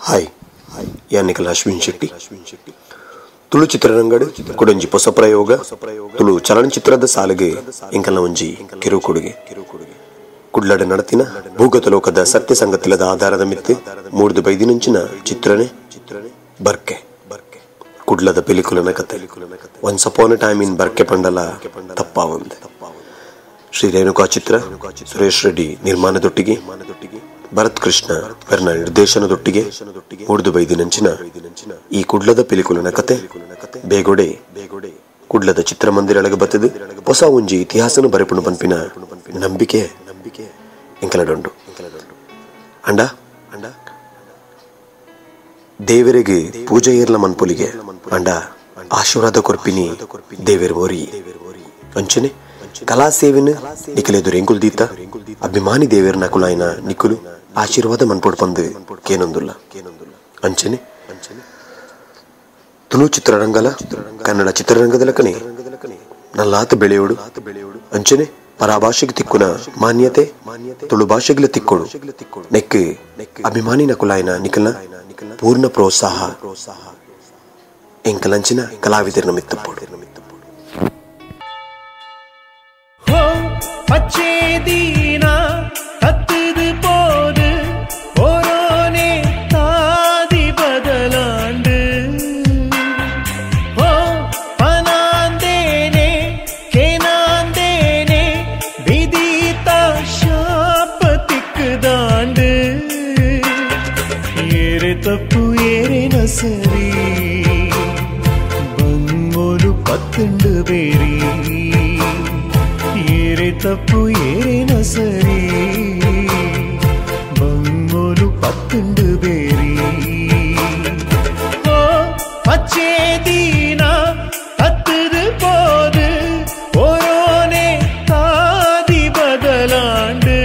hi ಯಾನಿಕಲ್ Ashwin Shetty Tulu ಚಿತ್ರರಂಗಡ್ ಕೊಡಂಜಿ ಹೊಸ ಪ್ರಯೋಗ ತುಳು ಚಲನಚಿತ್ರದ ಸಾಲಿಗೆ ಎಂಕಲ್ನ ಒಂಜಿ ಕಿರು ಕೊಡುಗೆ ಕುಡ್ಲಡ ನಡತಿನ ಭೂಗತ ಲೋಕದ ಸತ್ಯ ಸಂಗತಿಲದ ಆಧಾರದ ಮಿತ್ತು ಮೂಡ್ದು ಬೈದಿನಂಚಿನ ಚಿತ್ರನೆ ಬರ್ಕೆ ಕುಡ್ಲದ ಪೆಲಿಕುಲನ ಕತೆ once upon a time in Barke ಪಂಡಲ ತಪ್ಪಾವಂದೆ ಶ್ರೀ ರೇಣುಕಾ ಚಿತ್ರ ಸುರೇಶ್ ರೆಡ್ಡಿ ನಿರ್ಮಾಣದೊಟ್ಟಿಗೆ ಭರತ್ ಕೃಷ್ಣ ಪೆರ್ನ ನಿರ್ದೇಶನದೊಟ್ಟಿಗೆ ಮೂಡ್ದು ಬೈದಿನಂಚಿನ ಈ ಕುಡ್ಲದ ಪೆಲಿಕುಲನ ಕತೆ ಬೇಗೊಡೆ ಕುಡ್ಲದ ಚಿತ್ರಮಂದಿರಳಗ ಬತ್ತದು ಹೊಸ ಒಂಜಿ ಇತಿಹಾಸನ ಬರೆಪುಣು ಪನ್ಪಿನ ನಂಬಿಕೆ ಎಂಕಲಡೊಂಡು ಅಂಡ ದೇವರಿಗೆ ಪೂಜೆ ಏರ್ಲ ಮನ್ಪೊಲಿಗೆ ಅಂಡ ಆಶೀರ್ವಾದ ಕೊರ್ಪಿನಿ ದೇವೇರ್ ಮೋರಿ ಅಂಚನೆ ಕಲಾ ಸೇವೆನ ನಿಖಲೆದುರು ಎಂಕುಲ್ ದೀತ ಅಭಿಮಾನಿ ದೇವೇರ್ ನಕುಲಾಯ್ನ ನಿಖುಲು ಆಶೀರ್ವಾದ ಮನ್ಪೊಡ್ ಪಂದು ಕೇನೊಂದುಲ್ಲ ಅಂಚನೆ ತುಳು ಚಿತ್ರರಂಗಲ ಕನ್ನಡ ಚಿತ್ರರಂಗದ ಲಕನೆ ನಲ್ಲಾತ ಬೆಳೆಯೋಡು ಅಂಚನೆ ಪರಾಭಾಷೆಗೆ ತಿಕ್ಕುನ ಮಾನ್ಯತೆ ತುಳು ಭಾಷೆಗಳ ತಿಕ್ಕೋಡು ನೆಕ್ ಅಭಿಮಾನಿ ನಕುಲಾಯ್ನ ನಿಖಲ್ನ ಪೂರ್ಣ ಪ್ರೋತ್ಸಾಹ ಎಂಕಲಂಚಿನ ಕಲಾವಿದರ ಮಿತ್ತಪ್ಪೋಡು பச்சேதீனா கத்துது போது ஓரோனே தாதி பதலாண்டு ஓ பனாந்தேனே கேனாந்தேனே விதிதா ஷாபத்திக்கு தாண்டு ஏறு தப்பு ஏறே நசரி பங்கோலு பத்துண்டு பேரி ಏರೆ ತಪ್ಪು ಏರೇನ ಸರಿ ಬಂಗೋಲು ಪತ್ತುಂಡು ಬೇರಿ ಓ ಪಚ್ಚೇದೀನ ಹತ್ತದು போது ஓரோனே தாதி பதலாண்டு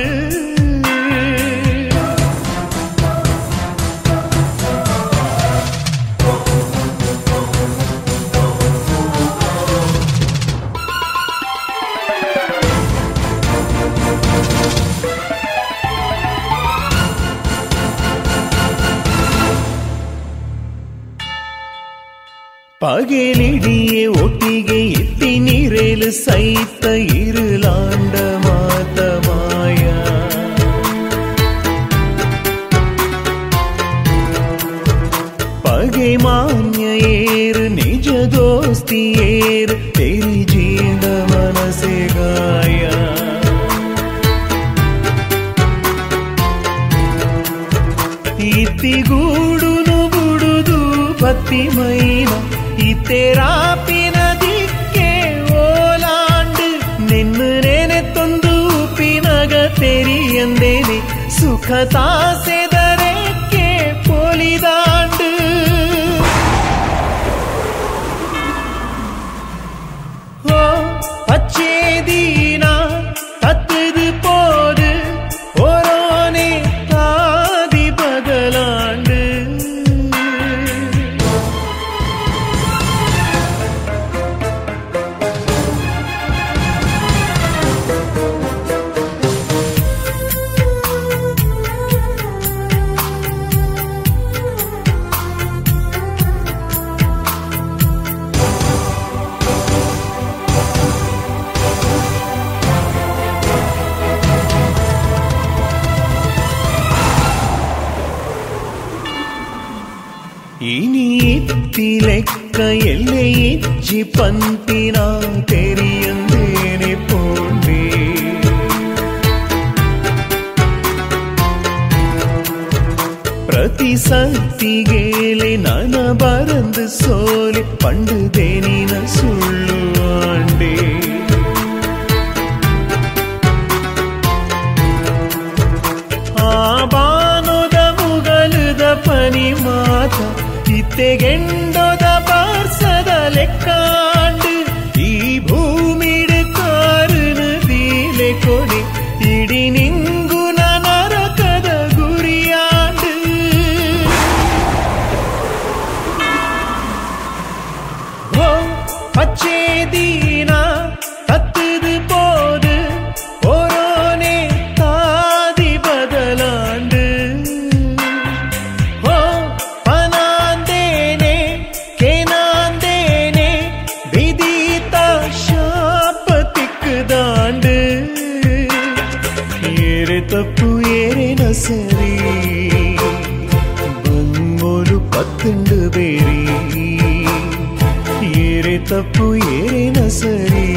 பகலிடியே ஒட்டிಗೆ ಎತ್ತಿ ನೀರೇಲು ಸೈತ ಇರುಲಾಂಡ ಮಾತಮಾಯ ಪಗೆ ಮಾನ್ಯ ಏರು ನಿಜ ದೋಸ್ತಿ ಏರು ತೆರಿ ಜೀಂದ ಮನಸೆ ಗಾಯ ಇತ್ತಿಗೂಡುನು ಬುಡುದು ಪತ್ತಿ ಮೈನ ಇತೆರಾಪಿನ ದಿಕ್ಕೆ ಓಲಾಂಡು ನಿನ್ನ ನೆನೆ ತೊಂದು ಪಿನಗ ತೆರಿಯಂದೇನೆ ಸುಖ ತಾಸೆದರೆಕ್ಕೆ ಪೊಲಿದಾಂಡು ಓ ಪಚ್ಚೇದೀನ ಹತ್ತದು போது ஓரோனே தாதி பதலாண்டு ಇನಿ ಇತ್ತಿ ಲೆಕ್ಕ ಎಲ್ಲೆ ಇಜ್ಜಿ ಪಂಪಿನ ತೆರಿಯಂದೇನೆ ಪೋಂಡೆ ಪ್ರತಿ ಸತ್ತಿಗೇಲೆ ನನ ಬರಂದು ಸೋಲೆ ಪಂಡುದೇನಿನ ಸುಳ್ಳು ಆಂಡೆ ಆ ಬಾನೋದ ಮುಗಲುದ ಪನಿ ಮಾತ ಇತ್ತೆಗೆಂಡೋದ ಬಾರ್ಸದ ಲೆಕ್ಕಾಂಡು ಈ ಭೂಮಿಡು ಕಾರುನು ದೀಲೆ ಕೊನೆ ಇಡಿ ನಿಂಗುನ ನರಕದ ಗುರಿಯಾಂಡು ಓ ಪಚ್ಚೇದೀನ ಹತ್ತದು போது ஓரோனே தாதி பதலாண்டு ஓ ಸರಿ ಬಂಗೋಲು ಪತ್ತುಂಡು ಬೇರಿ ಏರೆ ತಪ್ಪು ಏನ ಸರಿ